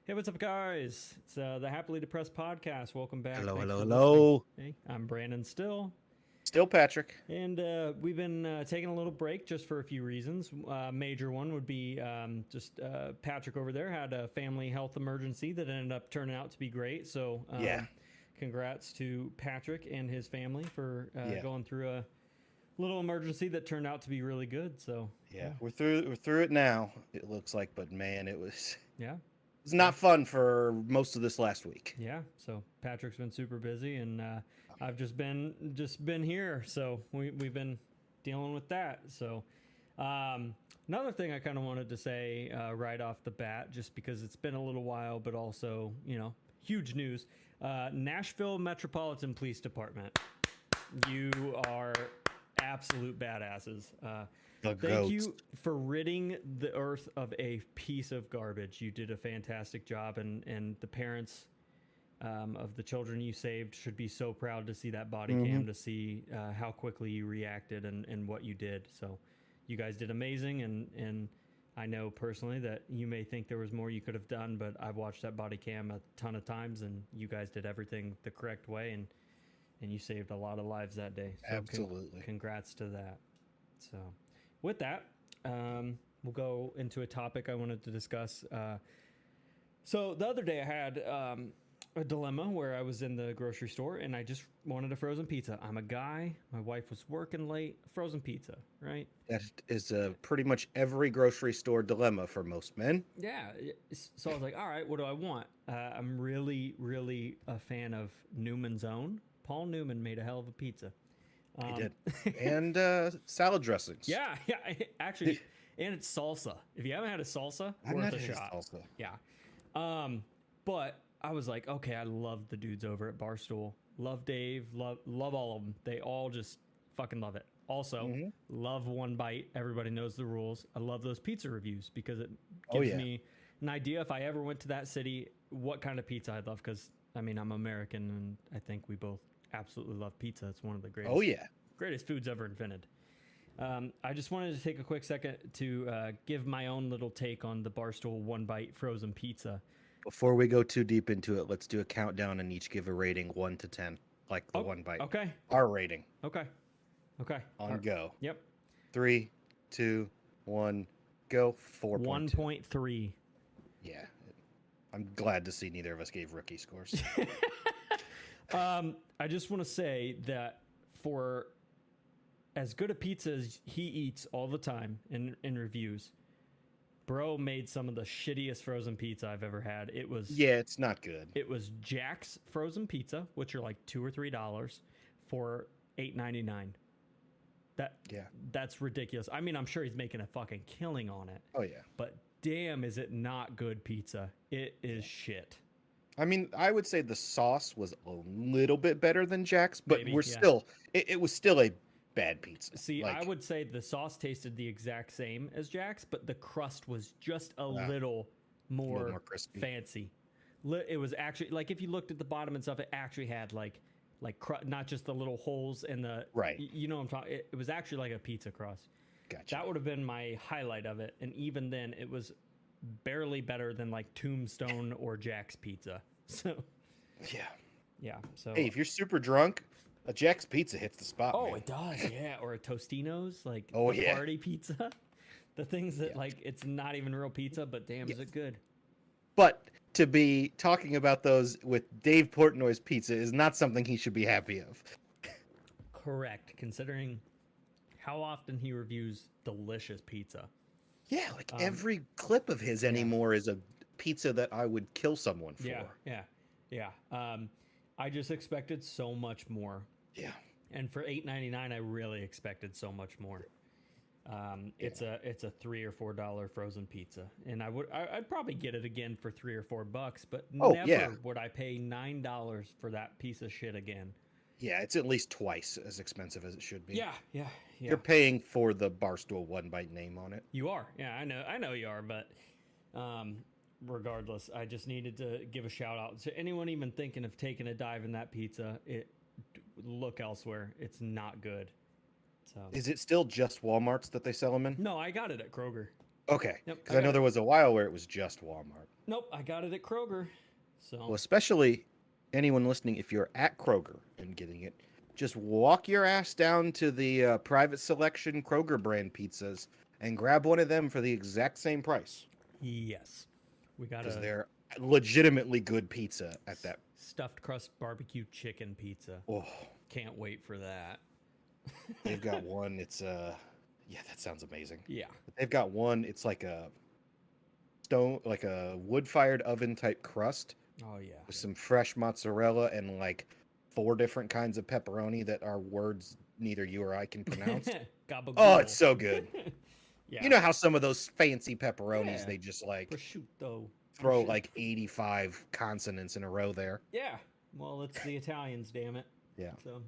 Hey, what's up, guys? It's the Happily Depressed podcast. Welcome back. Hello, Thanks hello, for listening. hello. Hey, I'm Brandon still, Still Patrick. and we've been taking a little break just for a few reasons. Major one would be just Patrick over there had a family health emergency that ended up turning out to be great. So, Yeah. congrats to Patrick and his family for Yeah. going through a little emergency that turned out to be really good. So, Yeah. We're through it now, it looks like, but man, yeah. it's not fun for most of this last week. Yeah, so Patrick's been super busy, and I've just been here. So we've been dealing with that. So another thing I kind of wanted to say right off the bat, just because it's been a little while, but also huge news. Nashville Metropolitan Police Department, you are absolute badasses. The Thank goats. you for ridding the earth of a piece of garbage. You did a fantastic job, and the parents of the children you saved should be so proud to see that body cam, to see how quickly you reacted and what you did. So you guys did amazing, and I know personally that you may think there was more you could have done, but I've watched that body cam a ton of times, and you guys did everything the correct way, and you saved a lot of lives that day. So Absolutely. congrats to that. So with that, we'll go into a topic I wanted to discuss. So the other day I had a dilemma where I was in the grocery store and I just wanted a frozen pizza. I'm a guy. My wife was working late. Frozen pizza, right? That is pretty much every grocery store dilemma for most men. Yeah. So I was like, all right, what do I want? I'm really, really a fan of Newman's Own. Paul Newman made a hell of a pizza. He did. And salad dressings. Yeah, actually, and it's salsa. If you haven't had a salsa, I've worth not a had shot. salsa. Yeah. But I was like, okay, I love the dudes over at Barstool. Love Dave. Love all of them. They all just fucking love it. Also, love One Bite. Everybody knows the rules. I love those pizza reviews because it gives me an idea if I ever went to that city, what kind of pizza I'd love. Because I mean, I'm American, and I think we both absolutely love pizza. It's one of the greatest foods ever invented. I just wanted to take a quick second to give my own little take on the Barstool One Bite frozen pizza. Before we go too deep into it, let's do a countdown and each give a rating 1 to 10, like the One Bite. Okay. Our rating. Okay. On go. Yep. 3, 2, 1, go. 4.2. 1.3. Yeah. I'm glad to see neither of us gave rookie scores. I just want to say that for as good a pizza as he eats all the time in reviews, bro made some of the shittiest frozen pizza I've ever had. It was it's not good. It was Jack's frozen pizza, which are like $2 or $3 for $8.99. That's ridiculous. I mean, I'm sure he's making a fucking killing on it. Oh yeah. But damn, is it not good pizza? It is shit. I mean, I would say the sauce was a little bit better than Jack's, but Maybe, we're yeah. still it was still a bad pizza. See, I would say the sauce tasted the exact same as Jack's, but the crust was just a little more crispy. fancy. It was actually like if you looked at the bottom and stuff, it actually had like not just the little holes in the Right. You know what I'm talking. It was actually like a pizza crust. Gotcha. That would have been my highlight of it, and even then, it was barely better than like Tombstone or Jack's Pizza. So yeah. So Hey, if you're super drunk, a Jack's Pizza hits the spot. oh, man. it does, yeah. Or a Tostino's, like party pizza. The things that like it's not even real pizza, but damn, is it good? But to be talking about those with Dave Portnoy's pizza is not something he should be happy of. Correct, considering how often he reviews delicious pizza. Yeah, like every clip of his anymore is a pizza that I would kill someone for. Yeah. I just expected so much more. Yeah. And for $8.99, I really expected so much more. It's a $3 or $4 frozen pizza, and I'd probably get it again for $3 or $4, but never would I pay $9 for that piece of shit again. Yeah, it's at least twice as expensive as it should be. Yeah. You're paying for the Barstool One Bite name on it. You are. Yeah, I know you are, but regardless, I just needed to give a shout out to anyone even thinking of taking a dive in that pizza. Look elsewhere. It's not good. So is it still just Walmart's that they sell them in? no, I got it at Kroger. Okay, Yep, because I know got there it. was a while where it was just Walmart. Nope, I got it at Kroger. Well, So especially anyone listening, if you're at Kroger and getting it, just walk your ass down to the private selection Kroger brand pizzas and grab one of them for the exact same price yes, we got because a they're legitimately good pizza at that. stuffed crust barbecue chicken pizza. Oh, Can't wait for that. they've got one. It's yeah, that sounds amazing. Yeah. But they've got one. It's like a stone, like a wood-fired oven type crust Oh yeah. with some fresh mozzarella and like 4 different kinds of pepperoni that are words neither you or I can pronounce. Oh, it's Gabagool. so good. You Yeah. know how some of those fancy pepperonis Yeah. they just like Prosciutto. throw like 85 consonants in a row there. Yeah. Well, it's the Italians, damn it. Yeah. So,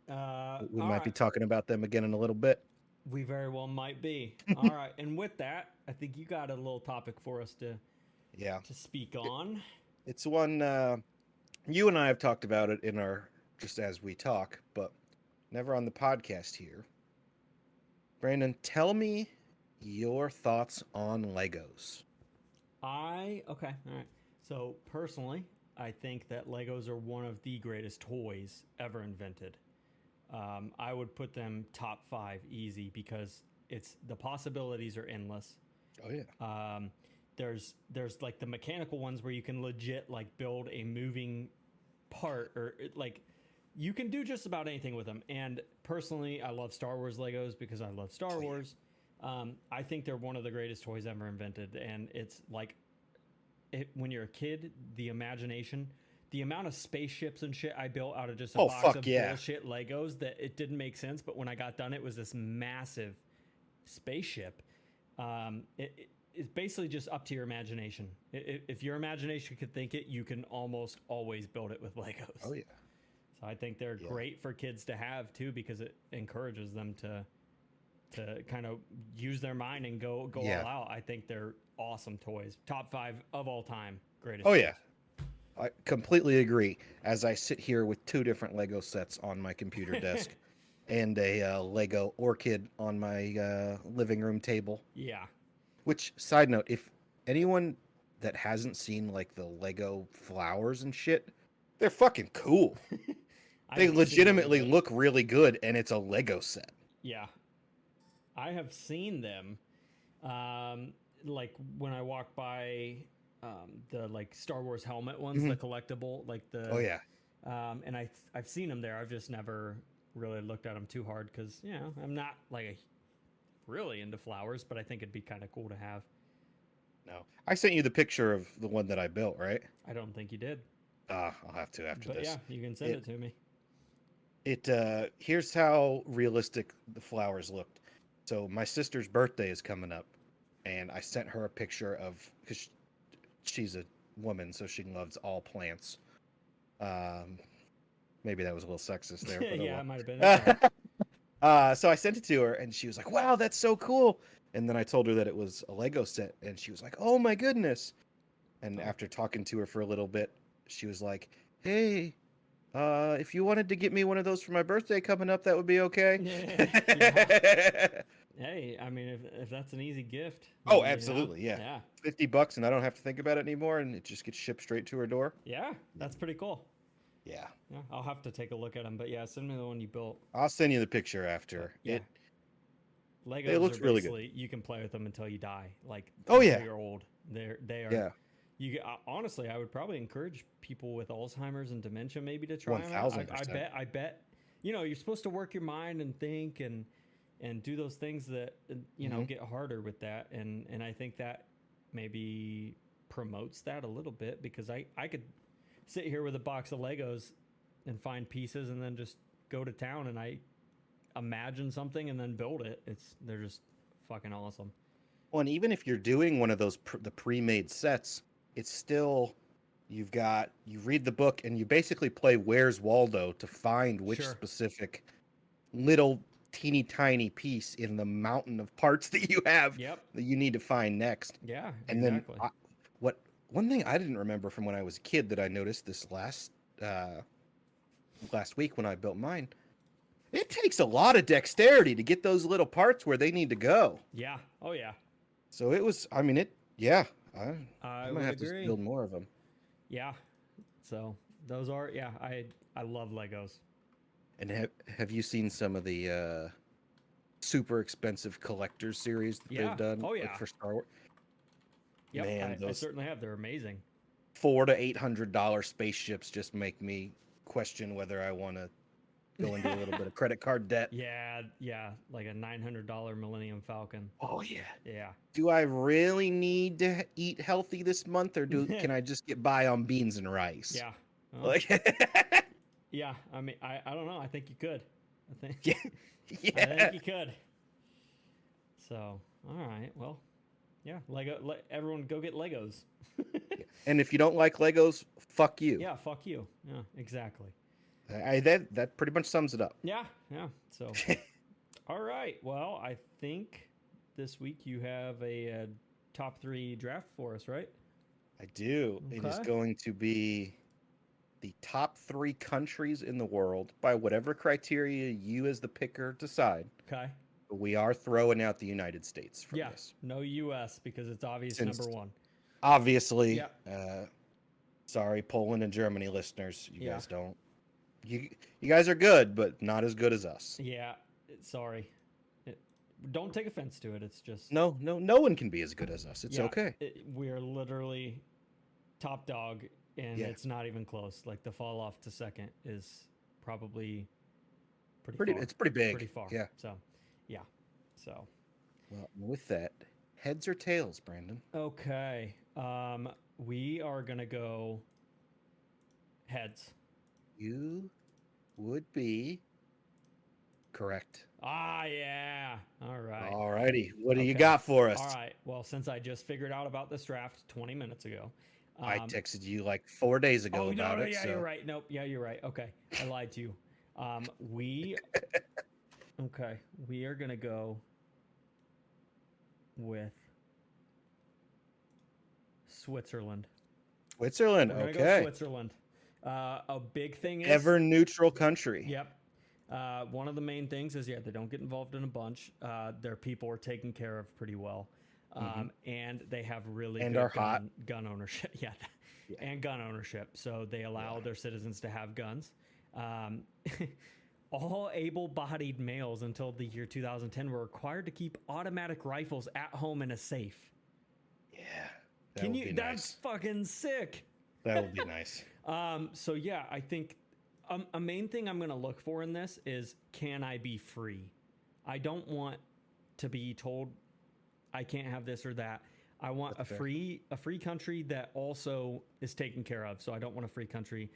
We all might be right. talking about them again in a little bit. We very well might be. All right. And with that, I think you got a little topic for us Yeah. to speak It, on. it's one you and I have talked about it in our just as we talk, but never on the podcast here. Brandon, tell me your thoughts on Legos. Okay. All right. So, personally, I think that Legos are one of the greatest toys ever invented. I would put them top 5 easy because the possibilities are endless. Oh yeah. Um, there's like the mechanical ones where you can legit like build a moving part like you can do just about anything with them. And personally, I love Star Wars Legos because I love Star Wars. I think they're one of the greatest toys ever invented, and it's like when you're a kid, the imagination, the amount of spaceships and shit I built out of just a Oh box fuck of yeah. bullshit Legos that it didn't make sense, but when I got done, it was this massive spaceship. It's basically just up to your imagination. If your imagination could think it, you can almost always build it with Legos. Oh yeah. So I think they're great for kids to have too because it encourages them to kind of use their mind and go all out. I think they're awesome toys. Top 5 of all time. Greatest. Oh toys. yeah. I completely agree. As I sit here with 2 different Lego sets on my computer desk and a Lego orchid on my living room table. Yeah. Which, side note, if anyone that hasn't seen like the Lego flowers and shit, they're fucking cool. They legitimately look really good, and it's a Lego set. Yeah. I have seen them. Like when I walk by the like Star Wars helmet ones, the collectible, like the Oh yeah. And I've seen them there. I've just never really looked at them too hard because I'm not like really into flowers, but I think it'd be kind of cool to have. No, I sent you the picture of the one that I built, right? I don't think you did. I'll have to after But this. yeah, you can send it to me. Here's how realistic the flowers looked. So my sister's birthday is coming up, and I sent her a picture of because she's a woman, so she loves all plants. Maybe that was a little sexist there. But Yeah, it might have been. So I sent it to her, and she was like, "Wow, that's so cool!" And then I told her that it was a Lego set, and she was like, "Oh my goodness!" And after talking to her for a little bit, she was like, "Hey, if you wanted to get me one of those for my birthday coming up, that would be okay." Yeah. Hey, I mean, if that's an easy gift. Oh, absolutely, yeah. Yeah. $50, and I don't have to think about it anymore, and it just gets shipped straight to her door. Yeah, that's pretty cool. Yeah. Yeah, I'll have to take a look at them, but yeah, send me the one you built. I'll send you the picture after. Yeah. Legos it looks are really good. You can play with them until you die. Like, Oh yeah, you're old. They are. Yeah. Honestly, I would probably encourage people with Alzheimer's and dementia maybe to try them. 1000%. I bet. You're supposed to work your mind and think and do those things that get harder with that, and I think that maybe promotes that a little bit because I could sit here with a box of Legos and find pieces and then just go to town and I imagine something and then build it. They're just fucking awesome. Well, and even if you're doing one of those the pre-made sets, it's still you read the book and you basically play Where's Waldo to find which specific little teeny tiny piece in the mountain of parts that you have that you need to find next. Yeah, and exactly. then one thing I didn't remember from when I was a kid that I noticed this last week when I built mine, it takes a lot of dexterity to get those little parts where they need to go. Yeah. Oh yeah. So it was. I mean, it. Yeah, I I'm gonna would have to agree. build more of them. Yeah. So those are yeah. I love Legos. And have you seen some of the super expensive collectors series that they've Yeah. done, Oh like yeah. for Star Wars? Yep. Man, I those certainly have. They're amazing. $400 to $800 spaceships just make me question whether I want to go into a little bit of credit card debt. Yeah. Yeah. Like a $900 Millennium Falcon. Oh yeah. Yeah. Do I really need to eat healthy this month, or can I just get by on beans and rice? Yeah. Well, Like, yeah. I mean, I don't know. I think you could. I think. yeah, I yeah. think you could. So, all right. Well, yeah. Everyone, go get Legos. And if you don't like Legos, fuck you. Yeah. Fuck you. Yeah. Exactly. That pretty much sums it up. Yeah. Yeah. So, all right. Well, I think this week you have a top 3 draft for us, right? I do. It is Okay. going to be the top 3 countries in the world by whatever criteria you, as the picker, decide. Okay. But we are throwing out the United States from Yeah. this. No U.S. because it's obvious Since number 1. obviously, Yeah. sorry, Poland and Germany listeners, you Yeah. guys don't. You guys are good, but not as good as us. Yeah. Sorry. Don't take offense to it. It's just No one can be as good as us. It's okay. We're literally top dog, and Yeah. it's not even close. Like the fall off to second is probably pretty far. It's pretty big. Pretty far. Yeah. So, yeah. So, Well, with that, heads or tails, Brandon? okay. We are gonna go heads. You would be correct. Ah, yeah. All right. Alrighty. What do you Okay. got for us? All right. Well, since I just figured out about this draft 20 minutes ago, I texted you like 4 days ago oh about no, it. yeah, So you're right. Nope, yeah, you're right. Okay, I lied to you. We okay. We are gonna go with Switzerland. Switzerland. We're gonna go Okay. Switzerland. A big thing is Ever neutral country. Yep. One of the main things is they don't get involved in a bunch. Their people are taken care of pretty well, and they have really And good are hot. gun ownership. Yeah, Yeah. and gun ownership. So they allow their citizens to have guns. All able-bodied males until the year 2010 were required to keep automatic rifles at home in a safe. Yeah. That Can would you? be That's nice. fucking sick. That would be nice. So yeah, I think a main thing I'm gonna look for in this is, can I be free? I don't want to be told I can't have this or that. I want That's a fair. free country that also is taken care of. So I don't want a free country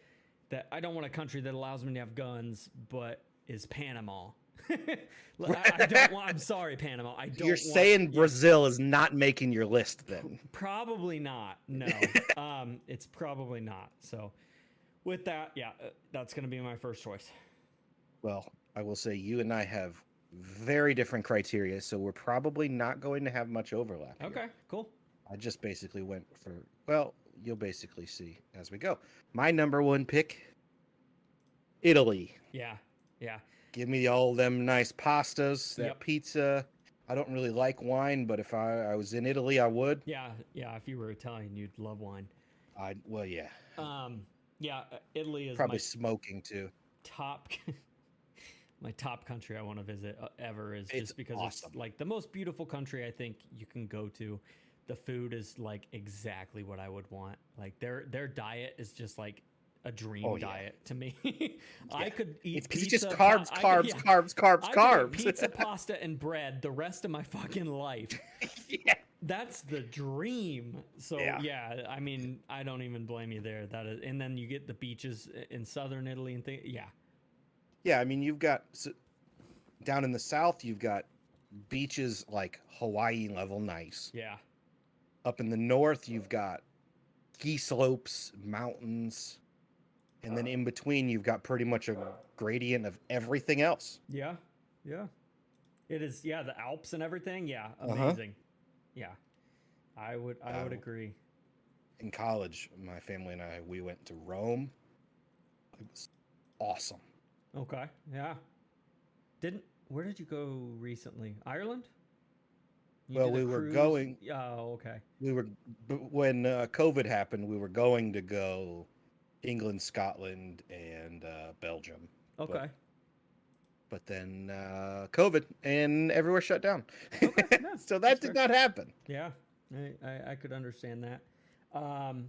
I don't want a country that allows me to have guns but is Panama. I don't want. I'm sorry, Panama. I don't. You're saying Brazil is not making your list then? Probably not. No. It's probably not. So, with that, that's going to be my first choice. Well, I will say you and I have very different criteria, so we're probably not going to have much overlap. Okay, Here. cool. I just basically went for, well, you'll basically see as we go. My number 1 pick, Italy. Yeah. Give me all them nice pastas, that pizza. I don't really like wine, but if I was in Italy, I would. Yeah. If you were Italian, you'd love wine. Well, yeah. Italy is Probably smoking too. Top. My top country I want to visit ever is It's just because awesome. It's like the most beautiful country I think you can go to. The food is like exactly what I would want. Like their diet is just like a dream diet to me. I could eat pizza. It's just carbs. Pizza, pasta, and bread the rest of my fucking life. Yeah. That's the dream. So yeah, I mean, I don't even blame you there. That is, and then you get the beaches in southern Italy and things. Yeah. Yeah, I mean, you've got down in the south, you've got beaches like Hawaii level nice. Yeah. Up in the north, you've got ski slopes, mountains. And then in between, you've got pretty much a gradient of everything else. Yeah. It is. Yeah, the Alps and everything. Yeah, amazing. Yeah, I would agree. In college, my family and I, we went to Rome. It was awesome. Okay. Yeah. Where did you go recently? Ireland? You Well, did a we were cruise? going. Oh, okay. We were when COVID happened. We were going to go England, Scotland, and Belgium. But Okay. but then COVID and everywhere shut down. Okay. That's So that's that did fair. not happen. Yeah, I could understand that. Um,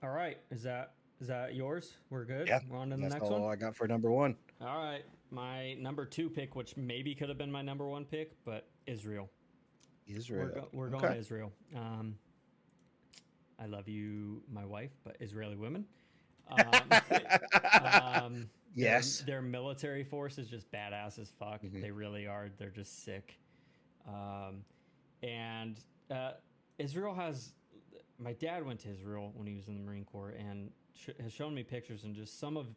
all right. Is that yours? We're good. Yeah, We're on to the that's next one. all I got for number one. All right. My number two pick, which maybe could have been my number one pick, but Israel. Israel. We're going Okay. to Israel. I love you, my wife, but Israeli women. Um, Yes. their military force is just badass as fuck. Mhm. They really are. They're just sick. Um, and Israel has. My dad went to Israel when he was in the Marine Corps and has shown me pictures and just some of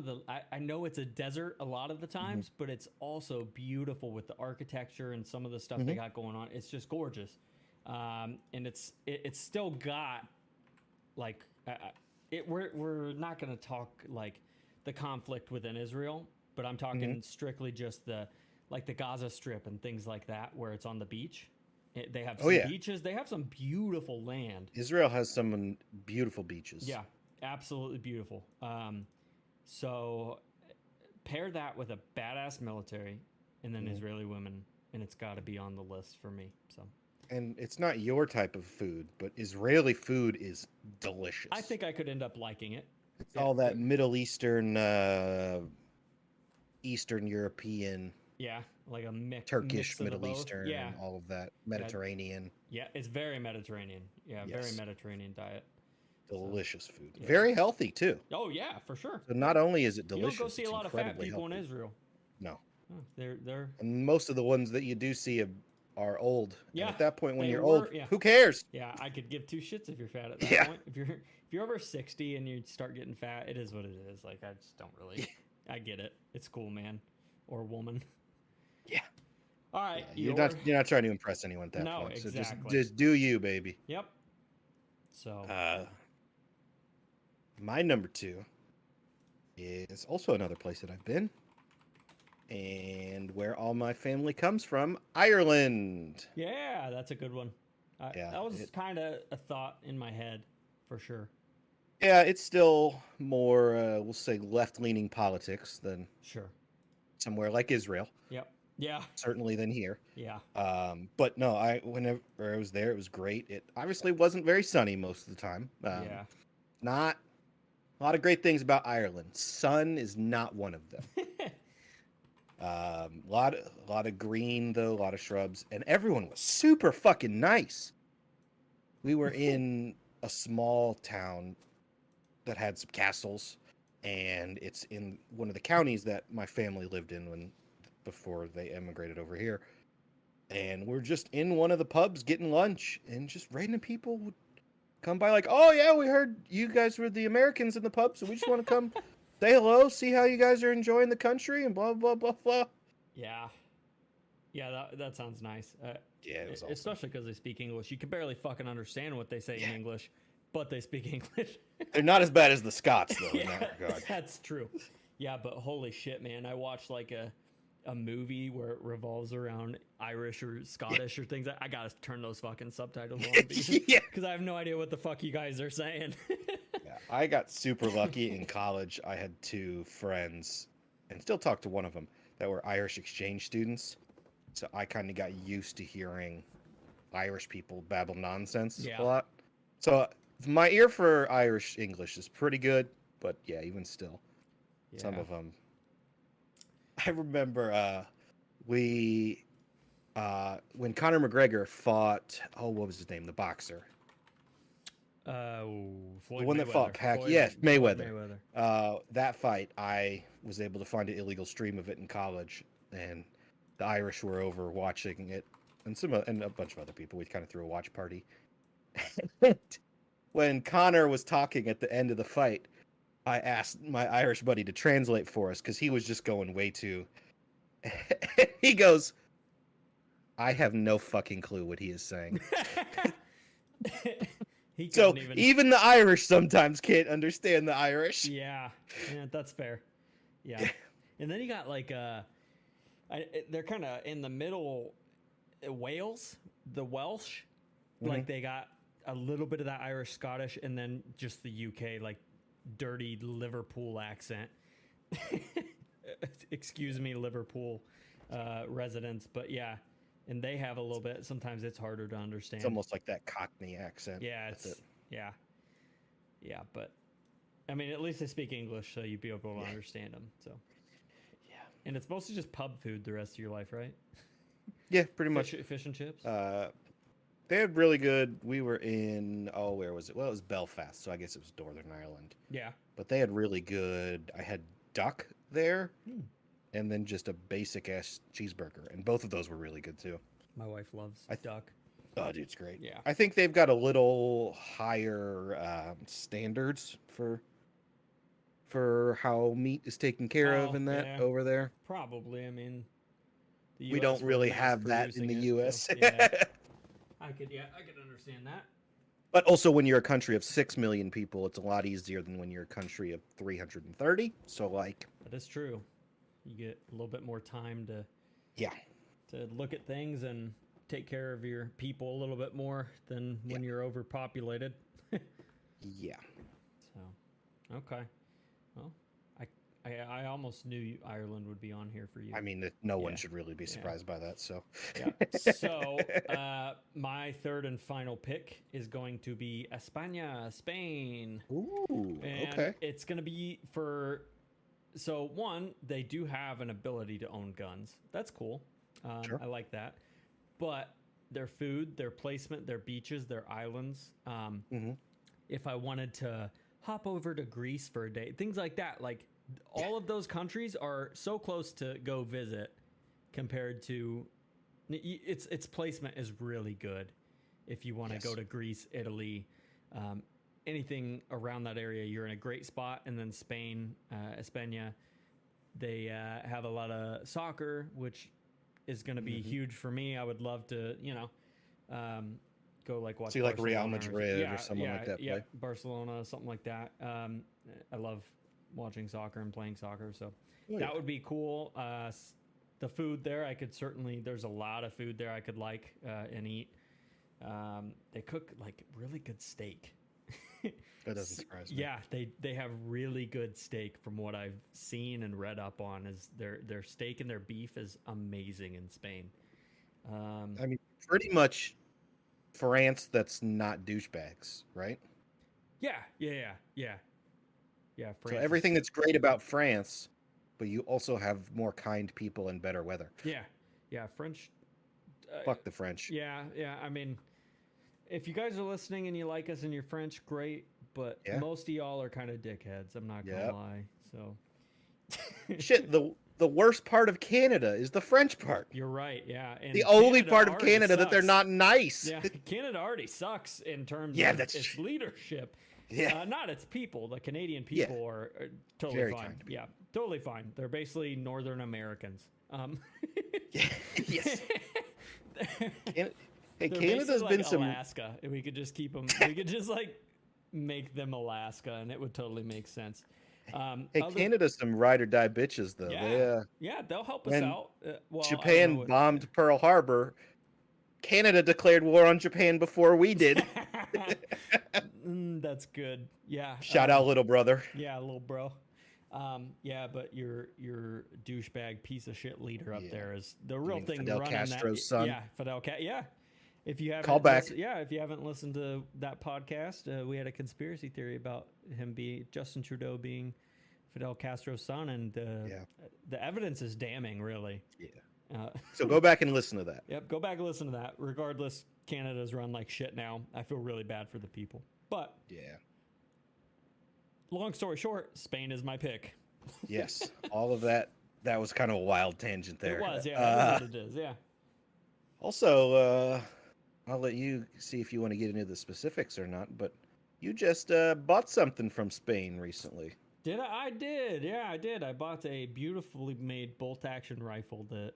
the. I know it's a desert a lot of the Mhm. times, but it's also beautiful with the architecture and some of the stuff they Mhm. got going on. It's just gorgeous, and it's still got like we're not going to talk like the conflict within Israel, but I'm talking Mhm. strictly just the like the Gaza Strip and things like that where it's on the beach. They have Oh some yeah. beaches. They have some beautiful land. Israel has some beautiful beaches. Yeah, absolutely beautiful. So pair that with a badass military and then Mhm. Israeli women, and it's got to be on the list for me. So And it's not your type of food, but Israeli food is I delicious. think I could end up liking it. It's Yeah, all that Middle Eastern, Eastern European, yeah, like a mix Turkish, of the Middle both. Yeah, Eastern, all of that yeah, Mediterranean. yeah. It's very Mediterranean. Yeah, very Yes, Mediterranean diet. So delicious food. yeah. Very healthy too. Oh yeah, for sure. So not only is it You don't go delicious, see a it's lot of fat incredibly people in healthy. Israel. No, Oh, they're and most of the ones that you do see are old. And yeah. at that point, when They you're were old, yeah. who cares? Yeah, I could give two shits if you're fat at that Yeah, point. If you're over 60 and you start getting fat, it is what it is. Like I just don't really. I get it. It's cool, man, or woman. yeah, All yeah. right, You're not trying to impress anyone at that no, point. So just exactly. just do you, baby. Yep. So Uh, my number two is also another place that I've been, and where all my family comes from, Ireland. yeah, that's a good one. Yeah, That was kind of a thought in my head, for sure. yeah, it's still more, we'll say, left-leaning politics than Sure. somewhere like Israel, Yep. Yeah. certainly than here. Yeah. But no, whenever I was there, it was great. It obviously wasn't very sunny most of the time. Yeah. Not a lot of great things about Ireland. Sun is not one of them. A lot of green though, a lot of shrubs, and everyone was super fucking nice. We were in a small town that had some castles, and it's in one of the counties that my family lived in before they emigrated over here. And we're just in one of the pubs getting lunch, and just random people would come by like, "Oh yeah, we heard you guys were the Americans in the pub, so we just want to come say hello, see how you guys are enjoying the country, and blah blah blah blah." Yeah. Yeah, that sounds nice. Yeah, it was awesome. Especially because they speak English. You can barely fucking understand what they say in Yeah. English, but they speak English. They're not as bad as the Scots though in Yeah, that regard. that's true. Yeah, but holy shit, man! I watched like a movie where it revolves around Irish or Scottish or things. I gotta turn those fucking subtitles on Yeah. because I have no idea what the fuck you guys are saying. Yeah, I got super lucky in college. I had two friends, and still talk to one of them, that were Irish exchange students. So I kind of got used to hearing Irish people babble nonsense Yeah. a lot. So my ear for Irish English is pretty good, but yeah, even still, some Yeah. of them. I remember we when Conor McGregor fought, oh, what was his name? The boxer. Floyd The one that fought Mayweather. Pac, yes, Mayweather. Floyd Mayweather. That fight, I was able to find an illegal stream of it in college, and the Irish were over watching it, and and a bunch of other people. We kind of threw a watch party. When Connor was talking at the end of the fight, I asked my Irish buddy to translate for us because he was just going way too. He goes, "I have no fucking clue what he is saying." He So couldn't even. even the Irish sometimes can't understand the Irish. Yeah, that's fair. Yeah, Yeah. and then you got like they're kind of in the middle Wales, the Welsh, like they got a little bit of that Irish Scottish, and then just the UK like dirty Liverpool accent. Excuse me, Liverpool residents, but yeah, and they have a little bit. Sometimes it's harder to understand. It's almost like that Cockney accent. Yeah, yeah, but I mean, at least they speak English, so you'd be able to understand them. So yeah, and it's mostly just pub food the rest of your life, right? Yeah, pretty much. Fish and chips. They had really good. We were in where was it? Well, it was Belfast, so I guess it was Northern Ireland. Yeah, but they had really good. I had duck there, and then just a basic ass cheeseburger, and both of those were really good too. My wife loves duck. Oh, dude, it's great. Yeah, I think they've got a little higher standards for how meat is taken care of in that over there. Probably. I mean, we don't really have that in the U.S. So, yeah. I could understand that. But also, when you're a country of 6 million people, it's a lot easier than when you're a country of 330. So, like, that is true. You get a little bit more time to look at things and take care of your people a little bit more than when you're overpopulated. Yeah. So, okay. Well, I almost knew Ireland would be on here for you. I mean, no one should really be surprised by that. So, So, my third and final pick is going to be España, Spain. Ooh, and okay. It's going to be so one, they do have an ability to own guns. That's cool. Sure. I like that. But their food, their placement, their beaches, their islands. If I wanted to hop over to Greece for a day, things like that, like all of those countries are so close to go visit compared to its placement is really good. If you want to go to Greece, Italy, anything around that area, you're in a great spot. And then Spain, España, they have a lot of soccer, which is going to be huge for me. I would love to, go like watch. See, like Real Madrid or someone like that. Yeah, Barcelona, something like that. I love watching soccer and playing soccer, so that would be cool. The food there, there's a lot of food there I could like and eat. They cook like really good steak. That doesn't surprise me. Yeah, they have really good steak from what I've seen and read up on. Is their steak and their beef is amazing in Spain. I mean, pretty much France that's not douchebags, right? Yeah. France so everything that's great about France, but you also have more kind people and better weather. Yeah, French. Fuck the French. Yeah. I mean, if you guys are listening and you like us and you're French, great. But most of y'all are kind of dickheads. I'm not gonna lie. So, shit. The worst part of Canada is the French part. You're right. Yeah, and the only part of Canada that they're not nice. Yeah, Canada already sucks in terms of its leadership. Yeah, not its people. The Canadian people are totally very fine. Yeah, totally fine. They're basically Northern Americans. Yes. Hey, They're Canada's like been some Alaska. If we could just keep them. We could just like make them Alaska, and it would totally make sense. Canada's some ride or die bitches, though. They'll help us out. Japan bombed Pearl Harbor. Canada declared war on Japan before we did. That's good. Yeah. Shout out, little brother. Yeah, little bro. But your douchebag piece of shit leader up there is the real thing. Fidel Castro's son. Yeah, Fidel Castro. Yeah. If you haven't call back. If you haven't listened to that podcast, we had a conspiracy theory about Justin Trudeau being Fidel Castro's son, and the evidence is damning, really. Yeah. So go back and listen to that. Yep, go back and listen to that. Regardless, Canada's run like shit now. I feel really bad for the people. But long story short, Spain is my pick. Yes, all of that. That was kind of a wild tangent there. It was, that's what it is, yeah. Also, I'll let you see if you want to get into the specifics or not, but you just bought something from Spain recently. Did I? I did. Yeah, I did. I bought a beautifully made bolt-action rifle that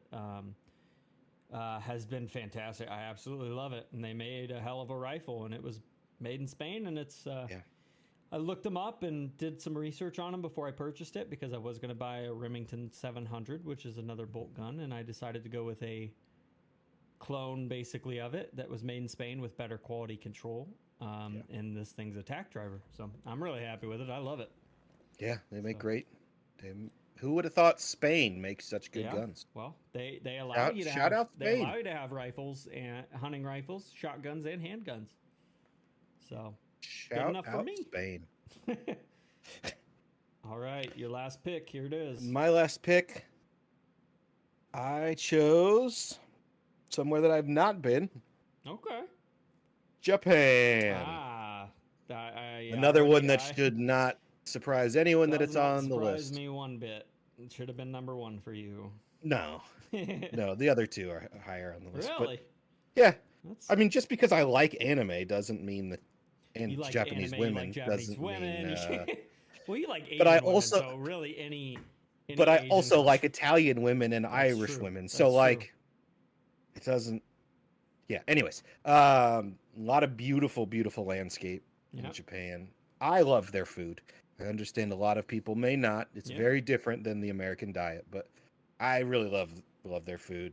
has been fantastic. I absolutely love it. And they made a hell of a rifle, and it was made in Spain, and it's... I looked them up and did some research on them before I purchased it because I was going to buy a Remington 700, which is another bolt gun, and I decided to go with a clone basically of it that was made in Spain with better quality control. And this thing's a tack driver. So I'm really happy with it. I love it. Yeah, they make great. Who would have thought Spain makes such good guns? Well, they allow you to shout have out they Spain. allow you to have rifles and hunting rifles, shotguns, and handguns. So good Shout enough for out me. Spain. All right, your last pick. Here it is. My last pick. I chose somewhere that I've not been. Okay. Japan. Another one that should not surprise anyone that it's on the list. Surprise me one bit. It should have been number 1 for you. No, no, the other two are higher on the list. Really? But yeah, I mean, just because I like anime doesn't mean that, and you like Japanese anime, women you like Japanese doesn't women. mean. Well, you like Asian but I women, also, so really any but I Asian also like country. Italian women and That's Irish true. women. That's So like, true. it doesn't. Yeah. Anyways, a lot of beautiful, beautiful landscape in Japan. I love their food. I understand a lot of people may not. It's very different than the American diet, but I really love their food.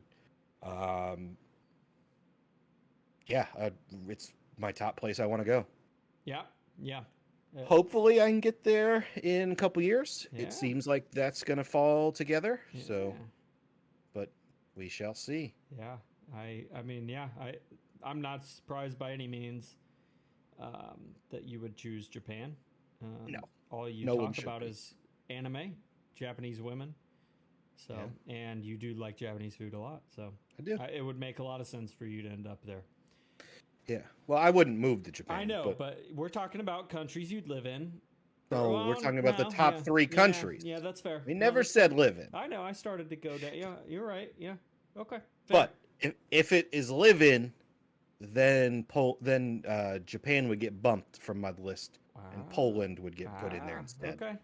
It's my top place I want to go. Yeah. Hopefully I can get there in a couple years. Yeah. It seems like that's going to fall together. Yeah. So, but we shall see. Yeah. I'm not surprised by any means that you would choose Japan. No. All you No one talk should about be. is anime, Japanese women. So, and you do like Japanese food a lot. So I do. It would make a lot of sense for you to end up there. Yeah. Well, I wouldn't move to Japan. I know, but we're talking about countries you'd live in. No, we're talking about the top 3 countries. Yeah, that's fair. We never said live in. I know. I started to go down. Yeah, you're right. Yeah. Okay. But Fair. if it is live in, then Japan would get bumped from my list, and Poland would get put in there instead. Okay.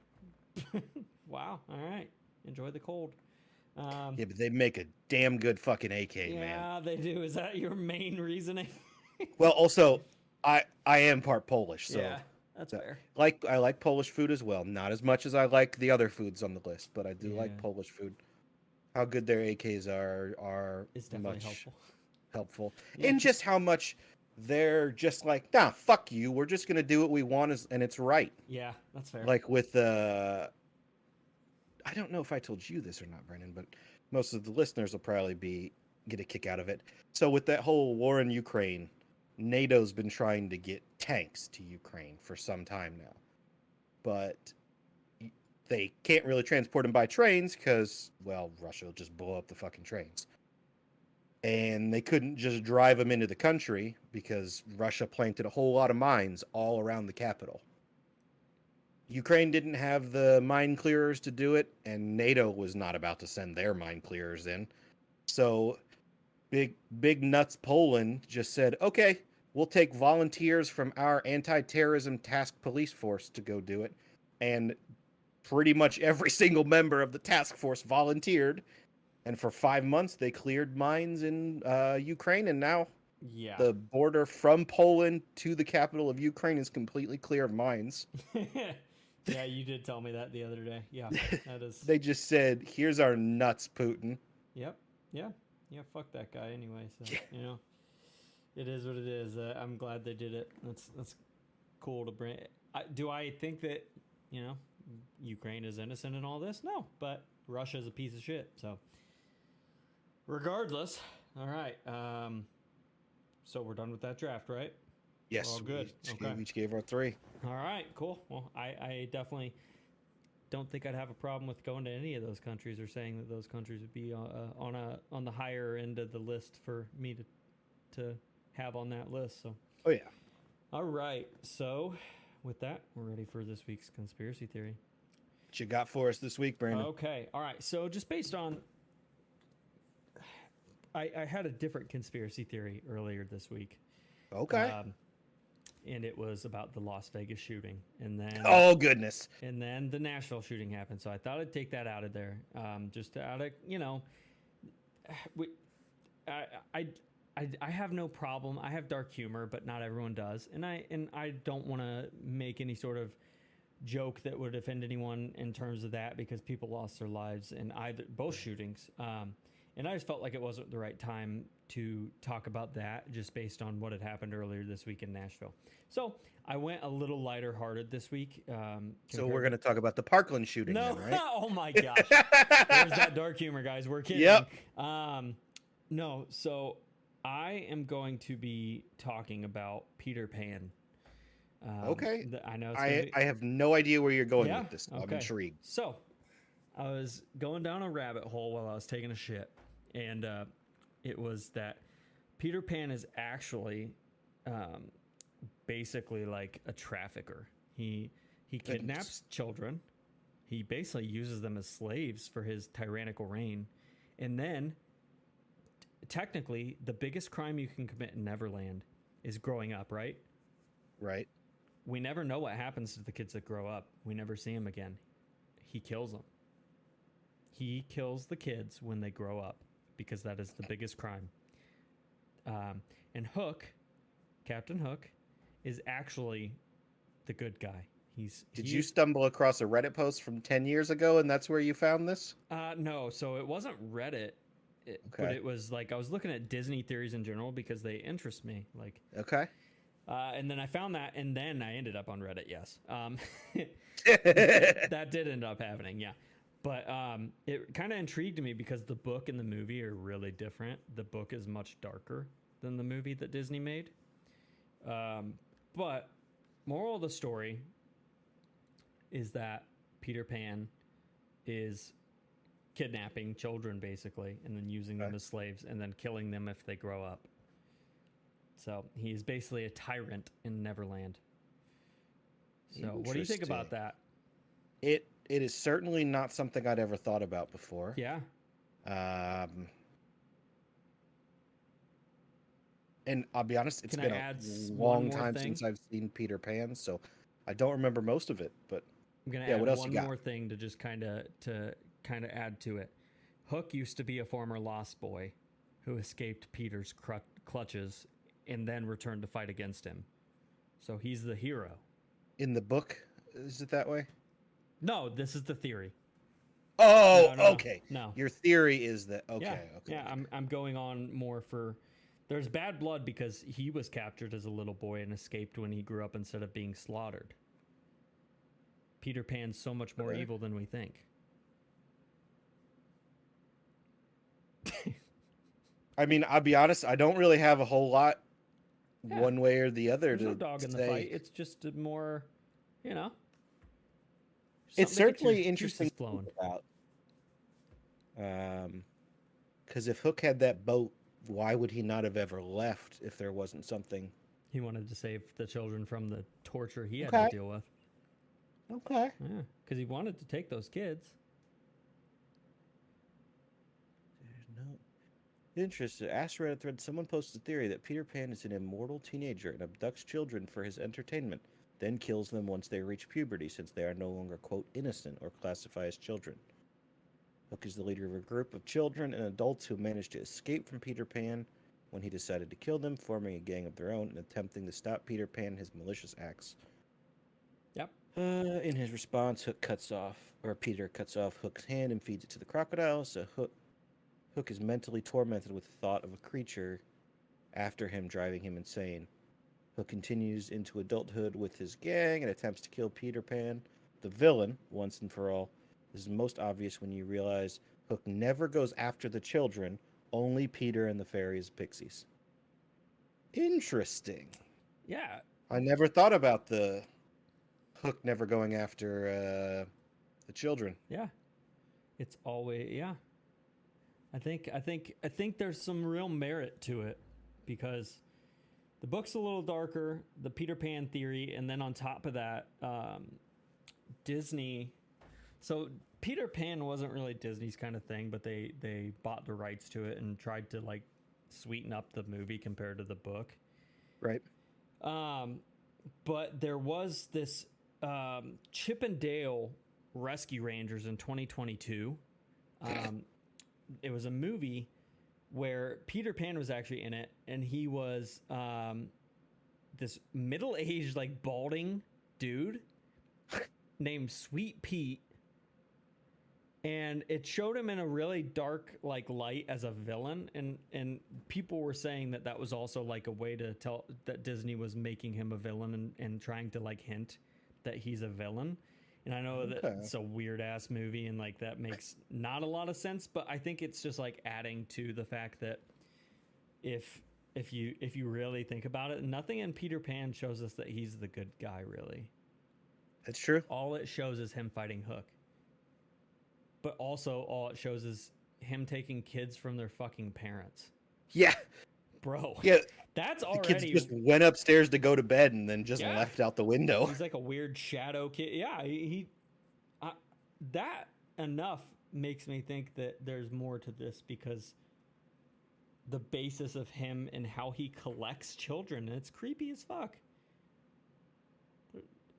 Wow. All right. Enjoy the cold. Yeah, but they make a damn good fucking AK, man. Yeah, they do. Is that your main reasoning? Well, also, I am part Polish, so yeah, that's fair. I like Polish food as well. Not as much as I like the other foods on the list, but I do like Polish food. How good their AKs are It's definitely much helpful. And just how much they're just like, nah, fuck you. We're just gonna do what we want, and it's right. Yeah, that's fair. Like with I don't know if I told you this or not, Brandon, but most of the listeners will probably get a kick out of it. So with that whole war in Ukraine, NATO's been trying to get tanks to Ukraine for some time now, but they can't really transport them by trains because, well, Russia will just blow up the fucking trains. And they couldn't just drive them into the country because Russia planted a whole lot of mines all around the capital. Ukraine didn't have the mine clearers to do it, and NATO was not about to send their mine clearers in. So big nuts Poland just said, okay, we'll take volunteers from our anti-terrorism task police force to go do it. And pretty much every single member of the task force volunteered. And for 5 months, they cleared mines in Ukraine, and now the border from Poland to the capital of Ukraine is completely clear of mines. Yeah, you did tell me that the other day. Yeah, that is. They just said, "Here's our nuts, Putin." Yep. Yeah. Fuck that guy anyway. So it is what it is. I'm glad they did it. That's cool to bring. Do I think that Ukraine is innocent in all this? No, but Russia is a piece of shit. So regardless, all right. So we're done with that draft, right? Yes, all good. We each gave our 3. All right, cool. Well, I definitely don't think I'd have a problem with going to any of those countries or saying that those countries would be on the higher end of the list for me to have on that list. So. Oh yeah. All right. So, with that, we're ready for this week's conspiracy theory. What you got for us this week, Brandon? Okay. All right. So, just based on, I had a different conspiracy theory earlier this week. Okay. And it was about the Las Vegas shooting, and then goodness, and then the Nashville shooting happened. So I thought I'd take that out of there, just out of I have no problem. I have dark humor, but not everyone does, and I don't want to make any sort of joke that would offend anyone in terms of that, because people lost their lives in both shootings. And I just felt like it wasn't the right time to talk about that just based on what had happened earlier this week in Nashville. So I went a little lighter hearted this week. So we're going to talk about the Parkland shooting no, then, right? Oh my gosh. There's that dark humor, guys. We're kidding. Yep. No, so I am going to be talking about Peter Pan. Okay. I know. I have no idea where you're going Yeah? with this. Okay. I'm intrigued. So I was going down a rabbit hole while I was taking a shit. And it was that Peter Pan is actually basically like a trafficker. He kidnaps children. He basically uses them as slaves for his tyrannical reign. And then, technically, the biggest crime you can commit in Neverland is growing up, right? Right. We never know what happens to the kids that grow up. We never see them again. He kills them. He kills the kids when they grow up because that is the biggest crime. And Hook, Captain Hook, is actually the good guy. Did you stumble across a Reddit post from 10 years ago and that's where you found this? No, so it wasn't Reddit, but it was like I was looking at Disney theories in general because they interest me. Like, okay. And then I found that, and then I ended up on Reddit. Yes, that did end up happening. Yeah, but it kind of intrigued me because the book and the movie are really different. The book is much darker than the movie that Disney made. But moral of the story is that Peter Pan is kidnapping children basically and then using them as slaves and then killing them if they grow up. So he's basically a tyrant in Neverland. So what do you think about that? It is certainly not something I'd ever thought about before. Yeah. And I'll be honest, it's been a long time since I've seen Peter Pan, so I don't remember most of it. But I'm gonna add one more thing to just kind of add to it. Hook used to be a former lost boy who escaped Peter's clutches and then returned to fight against him. So he's the hero. In the book, is it that way? No, this is the theory. Oh, okay. No. Your theory is that okay. Yeah, okay. Yeah, I'm going on more for. There's bad blood because he was captured as a little boy and escaped when he grew up instead of being slaughtered. Peter Pan's so much more evil than we think. I mean, I'll be honest, I don't really have a whole lot one way or the other. There's no dog in the fight. It's just a more, it's certainly interesting to think about. Because if Hook had that boat, why would he not have ever left if there wasn't something? He wanted to save the children from the torture he had to deal with. Okay. Yeah, because he wanted to take those kids. Interesting. Ask Reddit thread. Someone posted a theory that Peter Pan is an immortal teenager and abducts children for his entertainment, then kills them once they reach puberty since they are no longer, quote, innocent or classify as children. Hook is the leader of a group of children and adults who managed to escape from Peter Pan when he decided to kill them, forming a gang of their own and attempting to stop Peter Pan and his malicious acts. Yep. In his response, Peter cuts off Hook's hand and feeds it to the crocodile, so Hook is mentally tormented with the thought of a creature after him, driving him insane. Hook continues into adulthood with his gang and attempts to kill Peter Pan, the villain, once and for all. This is most obvious when you realize Hook never goes after the children, only Peter and the fairies pixies. Interesting. Yeah. I never thought about the Hook never going after the children. Yeah. It's always, yeah. I think there's some real merit to it because the book's a little darker, the Peter Pan theory, and then on top of that, Disney. So Peter Pan wasn't really Disney's kind of thing, but they bought the rights to it and tried to like sweeten up the movie compared to the book. Right. But there was this Chip and Dale Rescue Rangers in 2022. It was a movie where Peter Pan was actually in it, and he was this middle-aged, like, balding dude named Sweet Pete and it showed him in a really dark like light as a villain, and people were saying that that was also like a way to tell that Disney was making him a villain and trying to like hint that he's a villain. And I know that it's a weird ass movie and like that makes not a lot of sense, but I think it's just like adding to the fact that if you really think about it, nothing in Peter Pan shows us that he's the good guy really. That's true. All it shows is him fighting Hook. But also, all it shows is him taking kids from their fucking parents. Yeah. Bro. Yeah. That's already... The kids just already... went upstairs to go to bed and then just left out the window. He's like a weird shadow kid. Yeah, that enough makes me think that there's more to this because the basis of him and how he collects children, and it's creepy as fuck.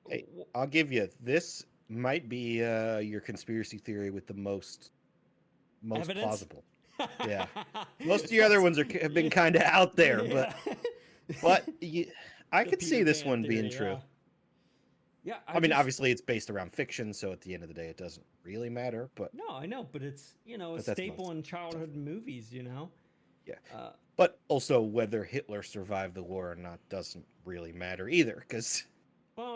Hey, I'll give you this. Might be your conspiracy theory with the most Evidence? Plausible. Yeah, most of the other ones have been kind of out there, but I could see this one being true. Yeah, I mean, obviously it's based around fiction, so at the end of the day, it doesn't really matter. But no, I know, but it's a staple in childhood movies, Yeah, but also whether Hitler survived the war or not doesn't really matter either, because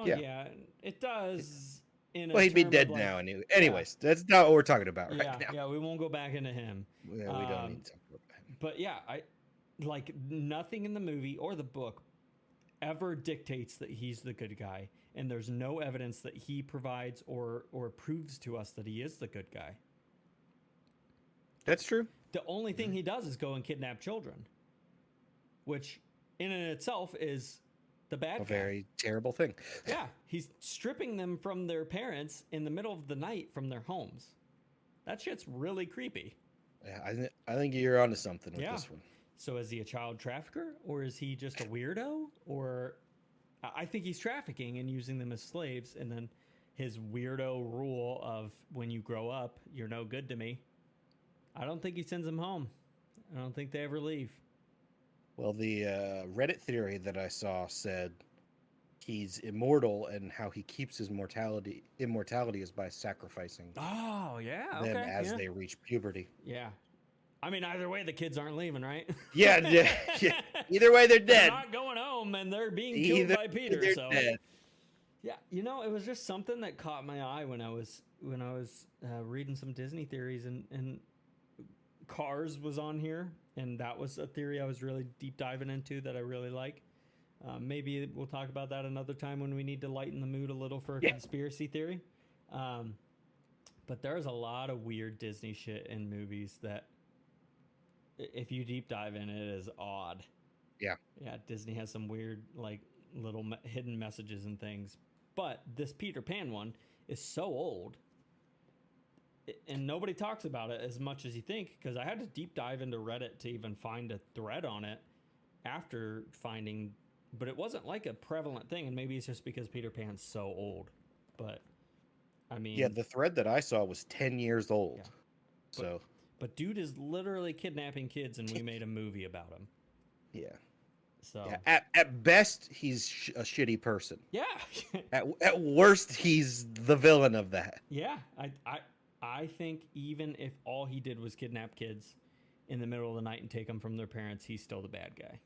yeah, it does. Well, he'd be dead now. Anyways, that's not what we're talking about right now. Yeah, we won't go back into him. Yeah, we don't need to talk about him. But yeah, I like nothing in the movie or the book ever dictates that he's the good guy, and there's no evidence that he provides or proves to us that he is the good guy. That's true. The only thing he does is go and kidnap children, which in and itself is the bad guy. Very terrible thing. Yeah, he's stripping them from their parents in the middle of the night from their homes. That shit's really creepy. Yeah, I think you're onto something with this one. So is he a child trafficker, or is he just a weirdo? Or I think he's trafficking and using them as slaves, and then his weirdo rule of when you grow up, you're no good to me. I don't think he sends them home. I don't think they ever leave. Well, the Reddit theory that I saw said he's immortal, and how he keeps his immortality is by sacrificing them as they reach puberty. Yeah. I mean, either way, the kids aren't leaving, right? Yeah. Either way, they're dead. They're not going home, and they're being killed by Peter. They're so dead. Yeah, it was just something that caught my eye when I was reading some Disney theories, and Cars was on here, and that was a theory I was really deep diving into that I really like. Maybe we'll talk about that another time when we need to lighten the mood a little for a conspiracy theory. But there's a lot of weird Disney shit in movies that, if you deep dive in, it is odd. Yeah, Disney has some weird, like, little hidden messages and things. But this Peter Pan one is so old, and nobody talks about it as much as you think, because I had to deep dive into Reddit to even find a thread on it after finding, but it wasn't like a prevalent thing, and maybe it's just because Peter Pan's so old. But I mean, yeah, the thread that I saw was 10 years old. Yeah. But dude is literally kidnapping kids, and we made a movie about him. Yeah. So at best, he's a shitty person. Yeah. at worst, he's the villain of that. Yeah. I think even if all he did was kidnap kids in the middle of the night and take them from their parents, he's still the bad guy.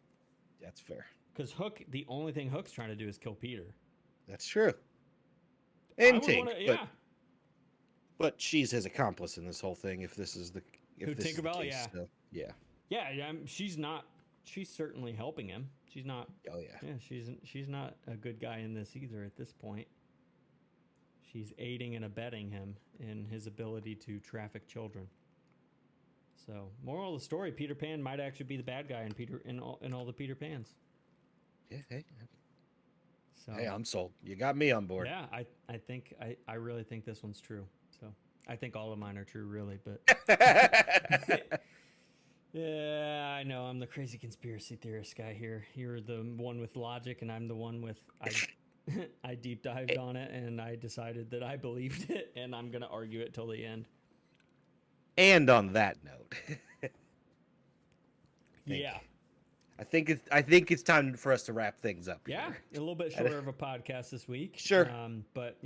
That's fair. Because Hook, the only thing Hook's trying to do is kill Peter. That's true. And Tink, but she's his accomplice in this whole thing. If this is the Tinkerbell, case, yeah. She's not. She's certainly helping him. She's not. Oh yeah. Yeah, she's not a good guy in this either at this point. She's aiding and abetting him in his ability to traffic children. So, moral of the story: Peter Pan might actually be the bad guy in all the Peter Pans. Yeah. Hey. So, hey, I'm sold. You got me on board. Yeah, I really think this one's true. So I think all of mine are true, really. But yeah, I know I'm the crazy conspiracy theorist guy here. You're the one with logic, and I'm the one with I deep dived on it, and I decided that I believed it, and I'm gonna argue it till the end. And on that note, I think it's time for us to wrap things up. Yeah, here. A little bit shorter of a podcast this week. Sure, but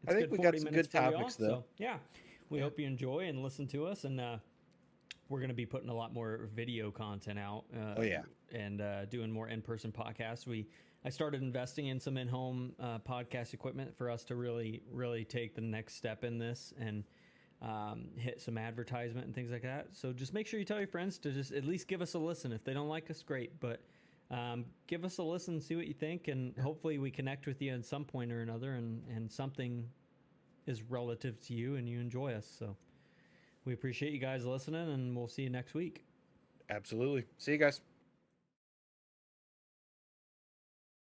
I think we got some good topics, though. So, yeah, we hope you enjoy and listen to us. And we're going to be putting a lot more video content out. And doing more in-person podcasts. I started investing in some in-home podcast equipment for us to really, really take the next step in this and hit some advertisement and things like that. So just make sure you tell your friends to just at least give us a listen. If they don't like us, great, but give us a listen, see what you think, and hopefully we connect with you at some point or another, and something is relative to you and you enjoy us. So we appreciate you guys listening, and we'll see you next week. Absolutely. See you guys.